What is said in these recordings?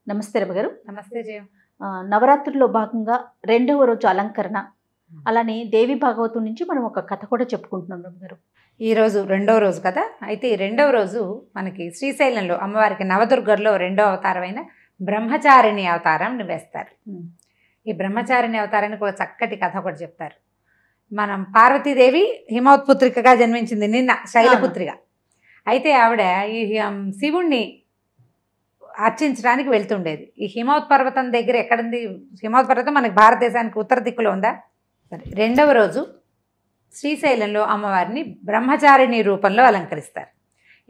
నమస్తే రమగారు. నమస్తే జయం. నవరాత్రుల్లో భాగంగా రెండవ రోజు అలంకరణ, అలానే దేవి భాగవతం నుంచి మనం ఒక కథ కూడా చెప్పుకుంటున్నాం రమగారు. ఈరోజు రెండవ రోజు కదా. అయితే ఈ రెండవ రోజు మనకి శ్రీశైలంలో అమ్మవారికి నవదుర్గల్లో రెండవ అవతారమైన బ్రహ్మచారిణి అవతారం వేస్తారు. ఈ బ్రహ్మచారిణి అవతారానికి ఒక చక్కటి కథ ఒకటి చెప్తారు. మనం పార్వతీదేవి హిమోత్పుత్రికగా జన్మించింది నిన్న, శైలపుత్రిగా. అయితే ఆవిడ ఈ శివుణ్ణి అర్చించడానికి వెళ్తుండేది. ఈ హిమవత్ పర్వతం దగ్గర ఎక్కడుంది? హిమవత్ పర్వతం మనకి భారతదేశానికి ఉత్తర దిక్కులో ఉందా? సరే, రెండవ రోజు శ్రీశైలంలో అమ్మవారిని బ్రహ్మచారిణి రూపంలో అలంకరిస్తారు.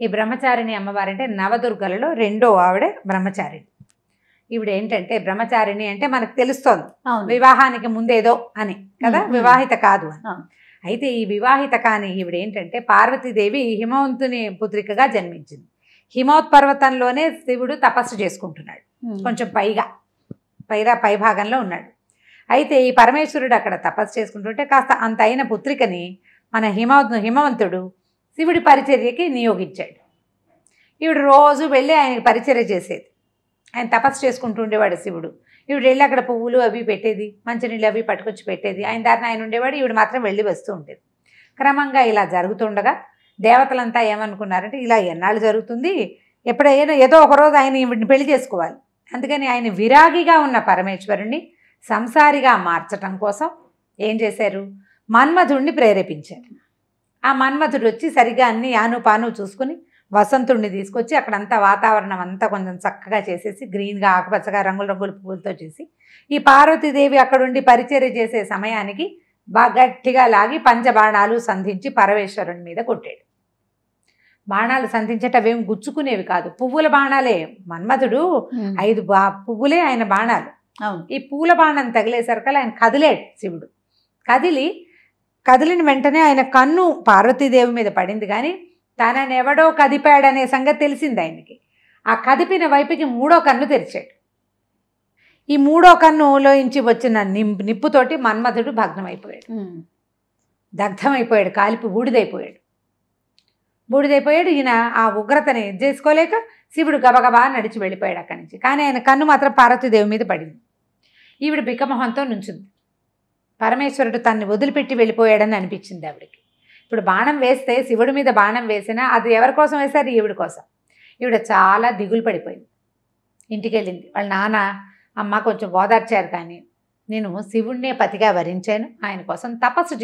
ఈ బ్రహ్మచారిణి అమ్మవారి అంటే నవదుర్గలలో రెండో ఆవిడ బ్రహ్మచారిణి. ఈవిడ ఏంటంటే బ్రహ్మచారిణి అంటే మనకు తెలుస్తోంది వివాహానికి ముందేదో అని కదా, వివాహిత కాదు అని. అయితే ఈ వివాహిత కాని ఈవిడ ఏంటంటే పార్వతీదేవి హిమవంతుని పుత్రికగా జన్మించింది. హిమవత్ పర్వతంలోనే శివుడు తపస్సు చేసుకుంటున్నాడు, కొంచెం పై భాగంలో ఉన్నాడు. అయితే ఈ పరమేశ్వరుడు అక్కడ తపస్సు చేసుకుంటుంటే కాస్త అంత అయిన పుత్రికని మన హిమవంతుడు శివుడి పరిచర్యకి నియోగించాడు. ఈవిడ రోజు వెళ్ళి ఆయనకి పరిచర్య చేసేది. ఆయన తపస్సు చేసుకుంటూ ఉండేవాడు శివుడు. ఈవిడ వెళ్ళి అక్కడ పువ్వులు అవి పెట్టేది, మంచినీళ్ళు అవి పట్టుకొచ్చి పెట్టేది. ఆయన దారిని ఆయన ఉండేవాడు, ఈవిడ మాత్రం వెళ్ళి వస్తూ ఉండేది. క్రమంగా ఇలా జరుగుతుండగా దేవతలంతా ఏమనుకున్నారంటే ఇలా ఎన్నాళ్ళు జరుగుతుంది, ఎప్పుడైనా ఏదో ఒకరోజు ఆయన ఈవిడిని పెళ్లి చేసుకోవాలి. అందుకని ఆయన విరాగిగా ఉన్న పరమేశ్వరుణ్ణి సంసారిగా మార్చటం కోసం ఏం చేశారు? మన్మధుడిని ప్రేరేపించారు. ఆ మన్మధుడు వచ్చి సరిగా అన్ని ఆనుపాను చూసుకుని వసంతుడిని తీసుకొచ్చి అక్కడంతా వాతావరణం అంతా కొంచెం చక్కగా చేసేసి గ్రీన్గా ఆకుపచ్చగా రంగుల రంగుల పువ్వులతో చేసి ఈ పార్వతీదేవి అక్కడుండి పరిచర్య చేసే సమయానికి బాగా గట్టిగా లాగి పంచబాణాలు సంధించి పరమేశ్వరుని మీద కొట్టాడు. బాణాలు సంధించేటవేం గుచ్చుకునేవి కాదు, పువ్వుల బాణాలే. మన్మధుడు 5 పువ్వులే ఆయన బాణాలు. ఈ పూల బాణం తగిలేసరికల్లా ఆయన కదిలేడు శివుడు. కదిలిన వెంటనే ఆయన కన్ను పార్వతీదేవి మీద పడింది, కానీ తనని ఎవడో కదిపాడనే సంగతి తెలిసింది ఆయనకి. ఆ కదిపిన వైపుకి 3వ కన్ను తెరిచాడు. ఈ 3వ కన్నులోంచి వచ్చిన నిప్పుతోటి మన్మధుడు భగ్నమైపోయాడు, దగ్ధమైపోయాడు, కాలిపి బూడిదైపోయాడు. ఈయన ఆ ఉగ్రతని చేసుకోలేక శివుడు గబగబా నడిచి వెళ్ళిపోయాడు అక్కడి నుంచి. కానీ ఆయన కన్ను మాత్రం పార్వతీదేవి మీద పడింది. ఈవిడ బిక్కమొహంతో నుంచుంది. పరమేశ్వరుడు తన్ని వదిలిపెట్టి వెళ్ళిపోయాడని అనిపించింది ఆవిడకి. ఇప్పుడు బాణం వేస్తే శివుడి మీద బాణం వేసినా అది ఎవరి కోసం వేశారు? ఈవిడ కోసం. ఈవిడ చాలా దిగులు పడిపోయింది. ఇంటికి వెళ్ళింది. వాళ్ళ నాన్న అమ్మ కొంచెం ఓదార్చారు, కానీ నేను శివుడినే పతిగా వరించాను, ఆయన కోసం తపస్సు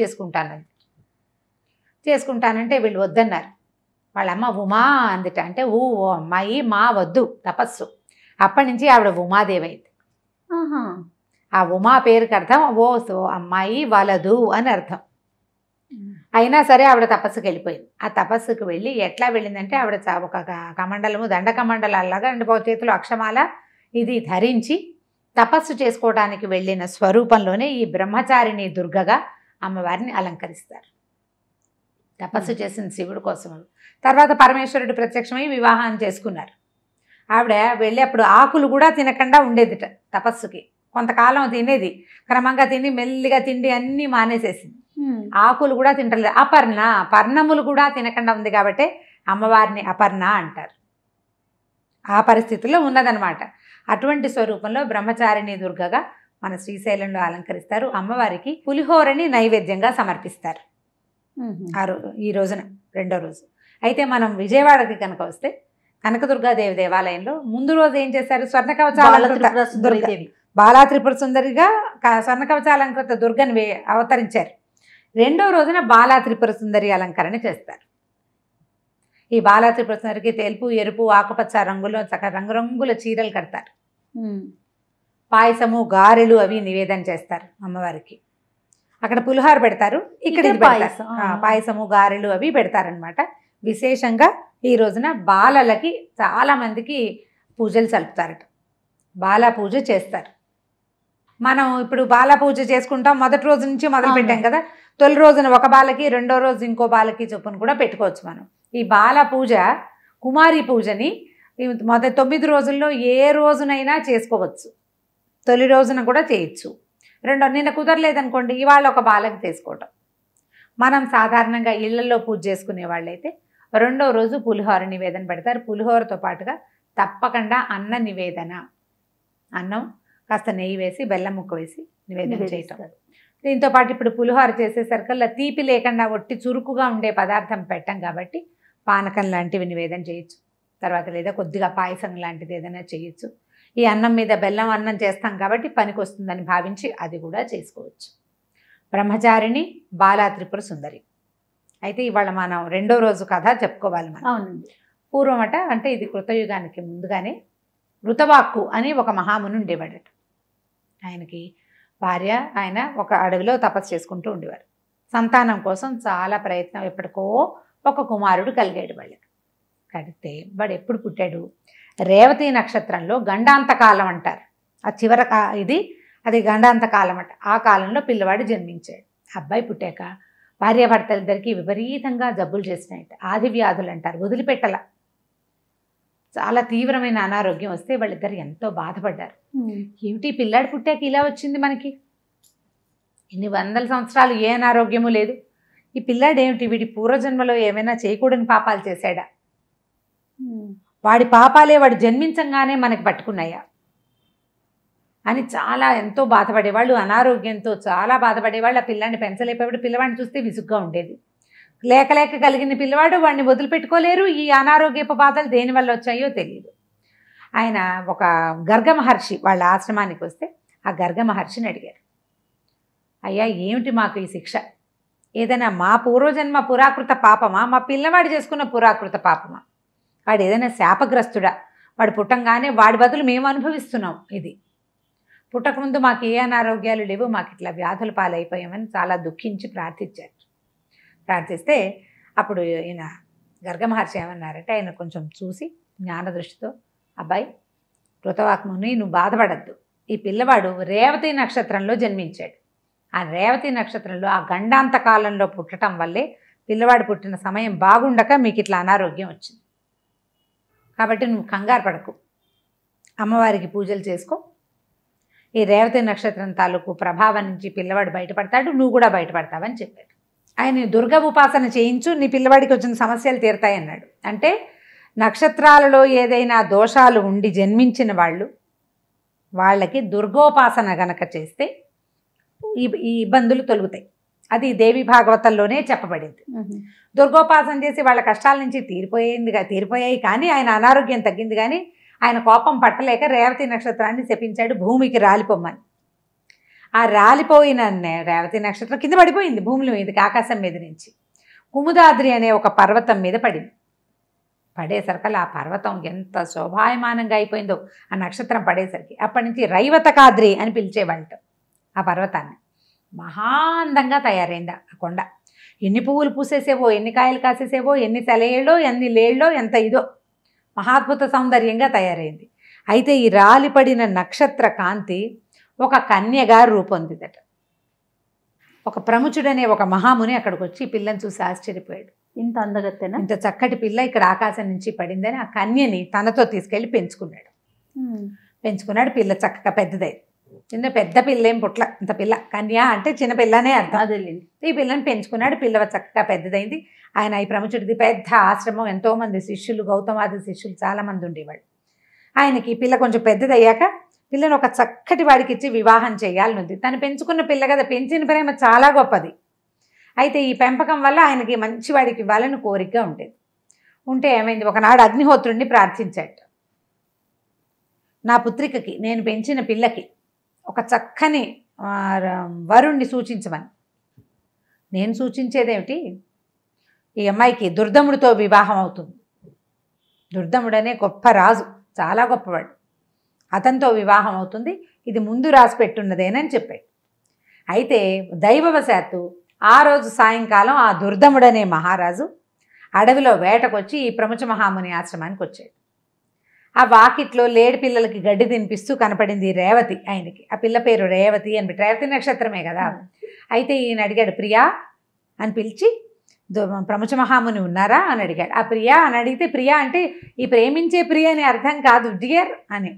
చేసుకుంటానంటే వీళ్ళు వద్దన్నారు. వాళ్ళమ్మ ఉమా అందుట, అంటే ఓ అమ్మాయి మా వద్దు తపస్సు. అప్పటి నుంచి ఆవిడ ఉమాదేవి అయింది. ఆ ఉమా పేరుకి అర్థం ఓ అమ్మాయి వలదు అని అర్థం. అయినా సరే ఆవిడ తపస్సుకి వెళ్ళిపోయింది. ఆ తపస్సుకు వెళ్ళి ఎట్లా వెళ్ళిందంటే ఆవిడ ఒక కమండలము దండకమండలాగా అంటే చేతిలో అక్షమాల ఇది ధరించి తపస్సు చేసుకోవడానికి వెళ్ళిన స్వరూపంలోనే ఈ బ్రహ్మచారిణి దుర్గగా అమ్మవారిని అలంకరిస్తారు. తపస్సు చేసిన శివుడి కోసం. తర్వాత పరమేశ్వరుడు ప్రత్యక్షమై వివాహం చేసుకున్నారు. ఆవిడ వెళ్ళి అప్పుడు ఆకులు కూడా తినకుండా ఉండేదిట తపస్సుకి. కొంతకాలం తినేది, క్రమంగా తిని మెల్లిగా తిండి అన్నీ మానేసేసింది. ఆకులు కూడా తింటలేదు. పర్ణములు కూడా తినకుండా ఉంది కాబట్టి అమ్మవారిని అపర్ణ అంటారు. ఆ పరిస్థితుల్లో ఉన్నదనమాట. అటువంటి స్వరూపంలో బ్రహ్మచారిణి దుర్గగా మన శ్రీశైలంలో అలంకరిస్తారు. అమ్మవారికి పులిహోరని నైవేద్యంగా సమర్పిస్తారు ఈ రోజున, రెండో రోజు. అయితే మనం విజయవాడకి కనుక వస్తే కనకదుర్గాదేవి దేవాలయంలో ముందు రోజు ఏం చేశారు? స్వర్ణ కవచాలంకృత బాలా త్రిపుర సుందరిగా స్వర్ణ కవచాలంకృత దుర్గని అవతరించారు. రెండో రోజున బాలా త్రిపుర సుందరి అలంకరణ చేస్తారు. ఈ బాలా త్రిపుర సుందరికి తెలుపు, ఎరుపు, ఆకుపచ్చ రంగులో రంగురంగుల చీరలు కడతారు. పాయసము, గారెలు అవి నివేదన చేస్తారు అమ్మవారికి. అక్కడ పులిహోర పెడతారు, ఇక్కడ పాయసము, గారెలు అవి పెడతారనమాట. విశేషంగా ఈ రోజున బాలలకి చాలామందికి పూజలు సలుపుతారట, బాలా పూజ చేస్తారు. మనం ఇప్పుడు బాలా పూజ చేసుకుంటాం, మొదటి రోజు నుంచి మొదలు పెట్టాం కదా. తొలి రోజున ఒక బాలకి, రెండో రోజు ఇంకో బాలకి చొప్పున కూడా పెట్టుకోవచ్చు మనం. ఈ బాల పూజ కుమారి పూజని 9 రోజుల్లో ఏ రోజునైనా చేసుకోవచ్చు. తొలి రోజున కూడా చేయొచ్చు. నిన్న కుదరలేదనుకోండి, ఇవాళ ఒక బాలకి చేసుకోవటం. మనం సాధారణంగా ఇళ్లలో పూజ చేసుకునే వాళ్ళైతే రెండో రోజు పులిహోర నివేదన పెడతారు. పులిహోరతో పాటుగా తప్పకుండా అన్న నివేదన, అన్నం కాస్త నెయ్యి వేసి బెల్లం ముక్క వేసి నివేదన చేయటం. దీంతో పాటు ఇప్పుడు పులిహోర చేసేసరికల్లా తీపి లేకుండా ఒట్టి చురుకుగా ఉండే పదార్థం పెట్టాం కాబట్టి పానకం లాంటివి నివేదన చేయొచ్చు. తర్వాత లేదా కొద్దిగా పాయసం లాంటిది ఏదైనా చేయొచ్చు. ఈ అన్నం మీద బెల్లం అన్నం చేస్తాం కాబట్టి పనికి వస్తుందని భావించి అది కూడా చేసుకోవచ్చు. బ్రహ్మచారిణి బాలా త్రిపుర సుందరి. అయితే ఇవాళ మనం 2వ రోజు కథ చెప్పుకోవాలి మనం. అవునండి. పూర్వమట అంటే ఇది కృతయుగానికి ముందుగానే ఋతవాక్కు అని ఒక మహాముని ఉండేవాడట. ఆయనకి భార్య, ఆయన ఒక అడవిలో తపస్సు చేసుకుంటూ ఉండేవారు. సంతానం కోసం చాలా ప్రయత్నం, ఎప్పటికో ఒక కుమారుడు కలిగాడు వాళ్ళకి. కడితే వాడు ఎప్పుడు పుట్టాడు? రేవతి నక్షత్రంలో గండాంతకాలం అంటారు. ఆ చివర అది గండాంతకాలం అంట. ఆ కాలంలో పిల్లవాడు జన్మించాడు. అబ్బాయి పుట్టాక భార్యాభర్తలిద్దరికీ విపరీతంగా జబ్బులు చేసినాయట. ఆది వ్యాధులు అంటారు, వదిలిపెట్టల. చాలా తీవ్రమైన అనారోగ్యం వస్తే వాళ్ళిద్దరు ఎంతో బాధపడ్డారు. ఏమిటి పిల్లాడు పుట్టాక ఇలా వచ్చింది మనకి, ఇన్ని వందల సంవత్సరాలు ఏ అనారోగ్యము లేదు, ఈ పిల్లాడు ఏమిటి, వీడి పూర్వజన్మలో ఏమైనా చేయకూడని పాపాలు చేశాడా, వాడి పాపాలే వాడు జన్మించంగానే మనకి పట్టుకున్నాయా అని చాలా ఎంతో బాధపడేవాళ్ళు. అనారోగ్యంతో చాలా బాధపడేవాళ్ళు. ఆ పిల్లాడిని పెంచలేకపోయాడు. పిల్లవాడిని చూస్తే విసుగ్గా ఉండేది. లేక లేక కలిగిన పిల్లవాడు వాడిని వదిలిపెట్టుకోలేరు. ఈ అనారోగ్యపు బాధలు దేనివల్ల వచ్చాయో తెలియదు. ఆయన ఒక గర్గ మహర్షి వాళ్ళ ఆశ్రమానికి వస్తే ఆ గర్గ మహర్షిని అడిగారు, అయ్యా ఏమిటి మాకు ఈ శిక్ష, ఏదైనా మా పూర్వజన్మ పురాకృత పాపమా, మా పిల్లవాడు చేసుకున్న పురాకృత పాపమా, వాడు ఏదైనా శాపగ్రస్తుడా, వాడు పుట్టంగానే వాడి బదులు మేము అనుభవిస్తున్నాం, ఇది పుట్టకముందు మాకు ఏ అనారోగ్యాలు లేవు, మాకు ఇట్లా వ్యాధుల పాలైపోయామని చాలా దుఃఖించి ప్రార్థించారు. ప్రార్థిస్తే అప్పుడు ఈయన గర్గ మహర్షి ఏమన్నారంటే, ఆయన కొంచెం చూసి జ్ఞాన దృష్టితో, అబ్బాయి కృతవాక్ముని నువ్వు బాధపడద్దు, ఈ పిల్లవాడు రేవతి నక్షత్రంలో జన్మించాడు. ఆ రేవతి నక్షత్రంలో ఆ గండాంత కాలంలో పుట్టడం వల్లే పిల్లవాడు పుట్టిన సమయం బాగుండక మీకు ఇట్లా అనారోగ్యం వచ్చింది. కాబట్టి నువ్వు కంగారు పడకు, అమ్మవారికి పూజలు చేసుకో, ఈ రేవతి నక్షత్రం తాలూకు ప్రభావం నుంచి పిల్లవాడు బయటపడతాడు, నువ్వు కూడా బయటపడతావని చెప్పాడు. ఆయన దుర్గ ఉపాసన చేయించు, నీ పిల్లవాడికి వచ్చిన సమస్యలు తీరుతాయన్నాడు. అంటే నక్షత్రాలలో ఏదైనా దోషాలు ఉండి జన్మించిన వాళ్ళకి దుర్గోపాసన గనక చేస్తే ఈ ఇబ్బందులు తొలుగుతాయి. అది దేవి భాగవతంలోనే చెప్పబడింది. దుర్గోపాసన చేసి వాళ్ళ కష్టాల నుంచి తీరిపోయాయి కానీ ఆయన అనారోగ్యం తగ్గింది. కానీ ఆయన కోపం పట్టలేక రేవతి నక్షత్రాన్ని శపించాడు భూమికి రాలిపోమ్మని. ఆ రాలిపోయిన రేవతి నక్షత్రం కింద పడిపోయింది భూమిలో మీదకి, ఆకాశం మీద నుంచి కుముదాద్రి అనే ఒక పర్వతం మీద పడింది. పడేసరికల్లా ఆ పర్వతం ఎంత శోభాయమానంగా అయిపోయిందో ఆ నక్షత్రం పడేసరికి. అప్పటి నుంచి రైవతకాద్రి అని పిలిచేవాళ్ళట ఆ పర్వతాన్ని. మహాందంగా తయారైంది ఆ కొండ. ఎన్ని పువ్వులు పూసేసేవో, ఎన్ని కాయలు కాసేసేవో, ఎన్ని సెలయేళ్ళో, ఎన్ని లేళ్ళో, ఎంత ఇదో మహాద్భుత సౌందర్యంగా తయారైంది. అయితే ఈ రాలిపడిన నక్షత్ర కాంతి ఒక కన్యగా రూపొందిదట. ఒక ప్రముచుడనే ఒక మహాముని అక్కడికి వచ్చి పిల్లని చూసి ఆశ్చర్యపోయాడు. ఇంత అందగత్తెనా, ఇంత చక్కటి పిల్ల ఇక్కడ ఆకాశం నుంచి పడిందని ఆ కన్యని తనతో తీసుకెళ్ళి పెంచుకున్నాడు. పిల్ల చక్కగా పెద్దదైంది. చిన్న పెద్ద పిల్ల ఏం పుట్ల, ఇంత పిల్ల, కన్య అంటే చిన్న పిల్లనే అర్థం. అదేలేండి. ఈ పిల్లని పెంచుకున్నాడు. పిల్ల చక్కగా పెద్దదైంది. ఆయన ఈ ప్రముచుడిది పెద్ద ఆశ్రమం, ఎంతోమంది శిష్యులు, గౌతమాది శిష్యులు చాలామంది ఉండేవాళ్ళు. ఆయనకి ఈ పిల్ల కొంచెం పెద్దదయ్యాక పిల్లని ఒక చక్కటి వాడికి ఇచ్చి వివాహం చేయాలని ఉంది. తను పెంచుకున్న పిల్ల కదా, పెంచిన ప్రేమ చాలా గొప్పది. అయితే ఈ పెంపకం వల్ల ఆయనకి మంచి వాడికి ఇవ్వాలని కోరికగా ఉండేది. ఉంటే ఏమైంది, ఒకనాడు అగ్నిహోత్రుడిని ప్రార్థించాడు, నా పుత్రికకి, నేను పెంచిన పిల్లకి ఒక చక్కని వరుణ్ణి సూచించమని. నేను సూచించేదేమిటి, ఈ అమ్మాయికి దుర్దముడితో వివాహం అవుతుంది. దుర్దముడనే గొప్ప రాజు, చాలా గొప్పవాడు, అతనితో వివాహం అవుతుంది, ఇది ముందు రాసి పెట్టున్నదేనని చెప్పాడు. అయితే దైవవశాత్తు ఆ రోజు సాయంకాలం ఆ దుర్దముడనే మహారాజు అడవిలో వేటకొచ్చి ఈ ప్రముచ మహాముని ఆశ్రమానికి వచ్చాడు. ఆ వాకిట్లో లేడి పిల్లలకి గడ్డి తినిపిస్తూ కనపడింది రేవతి ఆయనకి. ఆ పిల్ల పేరు రేవతి అని, రేవతి నక్షత్రమే కదా. అయితే ఈయన అడిగాడు, ప్రియా అని పిలిచి, ప్రముచ మహాముని ఉన్నారా అని అడిగాడు. ఆ ప్రియా అని అడిగితే, ప్రియా అంటే ఈ ప్రేమించే ప్రియ అని అర్థం కాదు, డియర్ అని.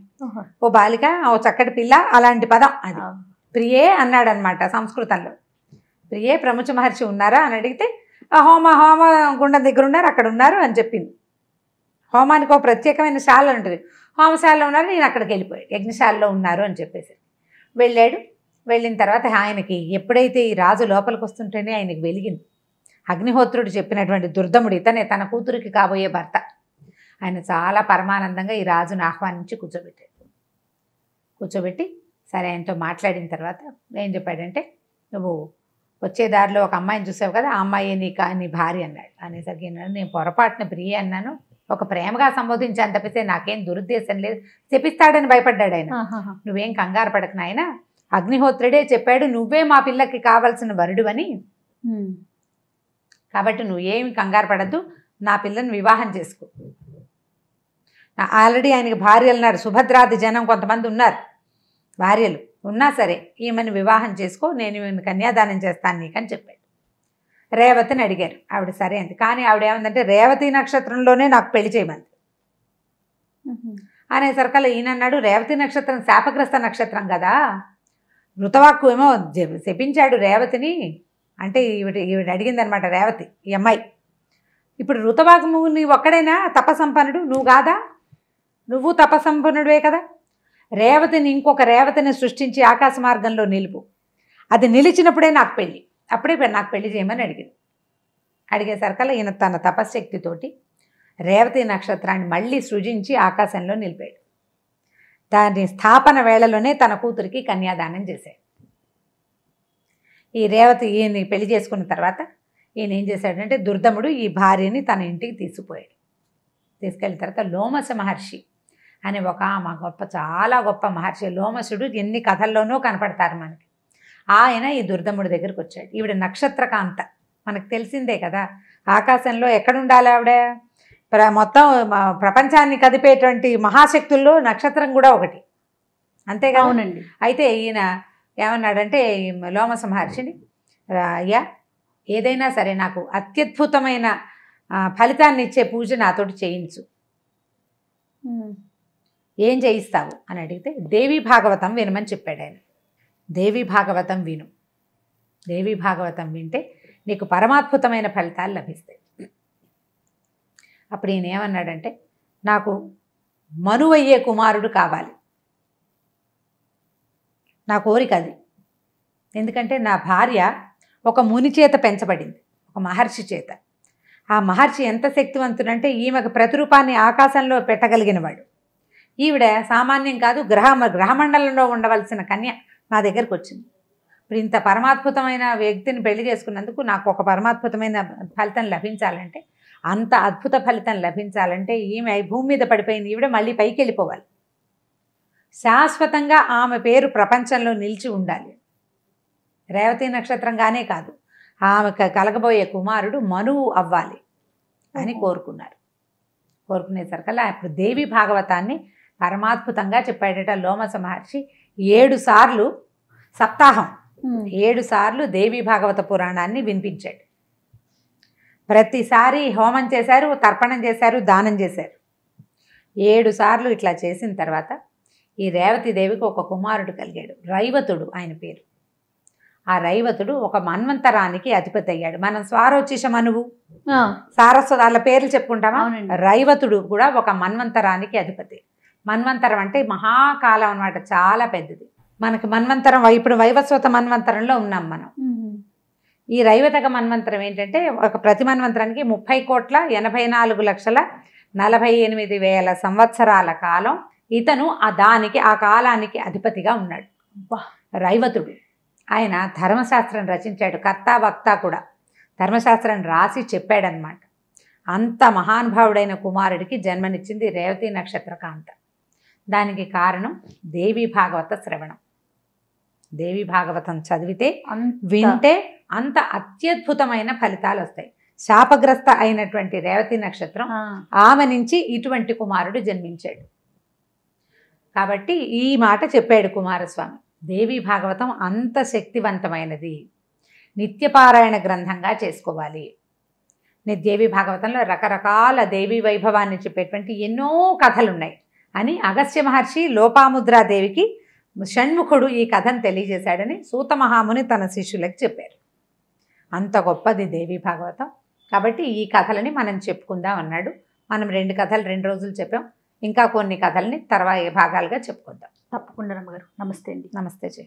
ఓ బాలిక, ఓ చక్కటి పిల్ల, అలాంటి పదం అది. ప్రియే అన్నాడు అనమాట సంస్కృతంలో. ప్రియే ప్రముచ మహర్షి ఉన్నారా అని అడిగితే, హోమ గుండం దగ్గర ఉన్నారు, అక్కడ ఉన్నారు అని చెప్పింది. హోమానికి ఒక ప్రత్యేకమైన శాల ఉంటుంది. హోమశాలలో ఉన్నారు, నేను అక్కడికి వెళ్ళిపోయాడు, యజ్ఞశాలలో ఉన్నారు అని చెప్పేసి వెళ్ళాడు. వెళ్ళిన తర్వాత ఆయనకి ఎప్పుడైతే ఈ రాజు లోపలికి వస్తుంటేనే ఆయనకి వెలిగింది. అగ్నిహోత్రుడు చెప్పినటువంటి దుర్దముడు ఇతనే, తన కూతురికి కాబోయే భర్త. ఆయన చాలా పరమానందంగా ఈ రాజును ఆహ్వానించి కూర్చోబెట్టి సరే ఆయనతో మాట్లాడిన తర్వాత ఏం చెప్పాడంటే, నువ్వు వచ్చే దారిలో ఒక అమ్మాయిని చూసావు కదా, ఆ అమ్మాయి నీ భార్య అన్నాడు. అనేసరికి నేను పొరపాటున ప్రియ అన్నాను, ఒక ప్రేమగా సంబోధించాను తప్పితే నాకేం దురుద్దేశం లేదు, చెప్పిస్తాడని భయపడ్డాడు ఆయన. నువ్వేం కంగారు పడకు నాయన, అగ్నిహోత్రుడే చెప్పాడు నువ్వే మా పిల్లకి కావాల్సిన వరుడు అని, కాబట్టి నువ్వేమి కంగారు పడద్దు, నా పిల్లని వివాహం చేసుకో. ఆల్రెడీ ఆయనకి భార్యలు ఉన్నారు, సుభద్రాది జనం కొంతమంది ఉన్నారు, భార్యలు ఉన్నా సరే ఈమెను వివాహం చేసుకో, నేను ఈమెను కన్యాదానం చేస్తాను నీకని చెప్పాడు. రేవతిని అడిగారు, ఆవిడ సరే అంది. కానీ ఆవిడ ఏమందంటే రేవతి నక్షత్రంలోనే నాకు పెళ్లి చేయమంది అనేసరికల్లా ఈయన అన్నాడు, రేవతి నక్షత్రం శాపగ్రస్త నక్షత్రం కదా, ఋతవాక్కు ఏమో శపించాడు రేవతిని అంటే ఈవిడ అడిగింది అనమాట రేవతి, ఈ అమ్మాయి. ఇప్పుడు ఋతవాకు నీ ఒక్కడైనా తపసంపన్నుడు, నువ్వు కాదా, నువ్వు తపసంపన్నుడివే కదా, రేవతిని ఇంకొక రేవతిని సృష్టించి ఆకాశ మార్గంలో నిలుపు, అది నిలిచినప్పుడే నాకు పెళ్ళి, అప్పుడే నాకు పెళ్లి చేయమని అడిగింది. అడిగేసరికల్లా ఈయన తన తపశ్శక్తితోటి రేవతి నక్షత్రాన్ని మళ్ళీ సృజించి ఆకాశంలో నిలిపాడు. దాని స్థాపన వేళలోనే తన కూతురికి కన్యాదానం చేశాడు. ఈ రేవతి ఈయన్ని పెళ్లి చేసుకున్న తర్వాత ఈయన ఏం చేశాడంటే, దుర్దముడు ఈ భార్యని తన ఇంటికి తీసుకెళ్ళిన తర్వాత లోమస మహర్షి అనే ఒక చాలా గొప్ప మహర్షి. లోమసుడు ఎన్ని కథల్లోనూ కనపడతారు మనకి. ఆయన ఈ దుర్దముడి దగ్గరికి వచ్చాడు. ఈవిడ నక్షత్రకాంత, మనకు తెలిసిందే కదా, ఆకాశంలో ఎక్కడుండాలి ఆవిడ, మొత్తం ప్రపంచాన్ని కదిపేటువంటి మహాశక్తుల్లో నక్షత్రం కూడా ఒకటి, అంతేగా. అవునండి. అయితే ఈయన ఏమన్నాడంటే లోమస మహర్షిని, అయ్యా ఏదైనా సరే నాకు అత్యద్భుతమైన ఫలితాన్ని ఇచ్చే పూజ నాతోటి చేయించు, ఏం చేయిస్తావు అని అడిగితే దేవీ భాగవతం వినమని చెప్పాడు ఆయన. దేవీ భాగవతం విను, దేవీ భాగవతం వింటే నీకు పరమాద్భుతమైన ఫలితాలు లభిస్తాయి. అప్పుడు ఈయన ఏమన్నాడంటే, నాకు మనువయ్యే కుమారుడు కావాలి, నా కోరిక అది. ఎందుకంటే నా భార్య ఒక ముని చేత పెంచబడింది, ఒక మహర్షి చేత. ఆ మహర్షి ఎంత శక్తివంతుడంటే ఈమెకు ప్రతిరూపాన్ని ఆకాశంలో పెట్టగలిగినవాడు. ఈవిడ సామాన్యం కాదు, గ్రహమండలంలో ఉండవలసిన కన్య నా దగ్గరకు వచ్చింది. ఇప్పుడు ఇంత పరమాద్భుతమైన వ్యక్తిని పెళ్లి చేసుకున్నందుకు నాకు ఒక పరమాద్భుతమైన ఫలితం లభించాలంటే, అంత అద్భుత ఫలితం లభించాలంటే ఈమె భూమి మీద పడిపోయింది, ఈవిడ మళ్ళీ పైకి వెళ్ళిపోవాలి, శాశ్వతంగా ఆమె పేరు ప్రపంచంలో నిలిచి ఉండాలి. రేవతి నక్షత్రంగానే కాదు, ఆమెకు కలగబోయే కుమారుడు మనువు అవ్వాలి అని కోరుకున్నారు. కోరుకునేసరికల్లా ఇప్పుడు దేవి భాగవతాన్ని పరమాద్భుతంగా చెప్పాడట లోమస మహర్షి. 7 సార్లు సప్తాహం 7 సార్లు దేవి భాగవత పురాణాన్ని వినిపించాడు. ప్రతిసారి హోమం చేశారు, తర్పణం చేశారు, దానం చేశారు. 7 సార్లు ఇట్లా చేసిన తర్వాత ఈ రేవతి దేవికి ఒక కుమారుడు కలిగాడు, రైవతుడు ఆయన పేరు. ఆ రైవతుడు ఒక మన్వంతరానికి అధిపతి అయ్యాడు. మనం స్వారోచిష మనువు, సారస్వత వాళ్ళ పేర్లు చెప్పుకుంటామా, రైవతుడు కూడా ఒక మన్వంతరానికి అధిపతి. మన్వంతరం అంటే మహాకాలం అన్నమాట, చాలా పెద్దది. మనకి మన్వంతరం ఇప్పుడు వైవస్వత మన్వంతరంలో ఉన్నాం మనం. ఈ రైవతక మన్వంతరం ఏంటంటే ఒక ప్రతి మన్వంతరానికి 30,44,48,000 సంవత్సరాల కాలం ఇతను ఆ కాలానికి అధిపతిగా ఉన్నాడు రైవతుడు. ఆయన ధర్మశాస్త్రం రచించాడు, కర్త వక్త కూడా ధర్మశాస్త్రం రాసి చెప్పాడనమాట. అంత మహానుభావుడైన కుమారుడికి జన్మనిచ్చింది రేవతి నక్షత్ర కాంత. దానికి కారణం దేవి భాగవత శ్రవణం. దేవి భాగవతం చదివితే వింటే అంత అత్యద్భుతమైన ఫలితాలు వస్తాయి. శాపగ్రస్త అయినటువంటి రేవతి నక్షత్రం, ఆమె నుంచి ఇటువంటి కుమారుడు జన్మించాడు. కాబట్టి ఈ మాట చెప్పాడు కుమారస్వామి. దేవి భాగవతం అంత శక్తివంతమైనది, నిత్యపారాయణ గ్రంథంగా చేసుకోవాలి. దేవి భాగవతంలో రకరకాల దేవి వైభవాన్ని చెప్పేటువంటి ఎన్నో కథలు ఉన్నాయి అని అగస్త్య మహర్షి లోపాముద్రాదేవికి షణ్ముఖుడు ఈ కథను తెలియజేశాడని సూత మహాముని తన శిష్యులకు చెప్పారు. అంత గొప్పది దేవి భాగవతం. కాబట్టి ఈ కథలని మనం చెప్పుకుందాం అన్నాడు. మనం 2 కథలు 2 రోజులు చెప్పాం. ఇంకా కొన్ని కథల్ని తర్వాత భాగాలుగా చెప్పుకుందాం. తప్పకుండా రమ్మగారు. నమస్తే అండి. నమస్తే జయ.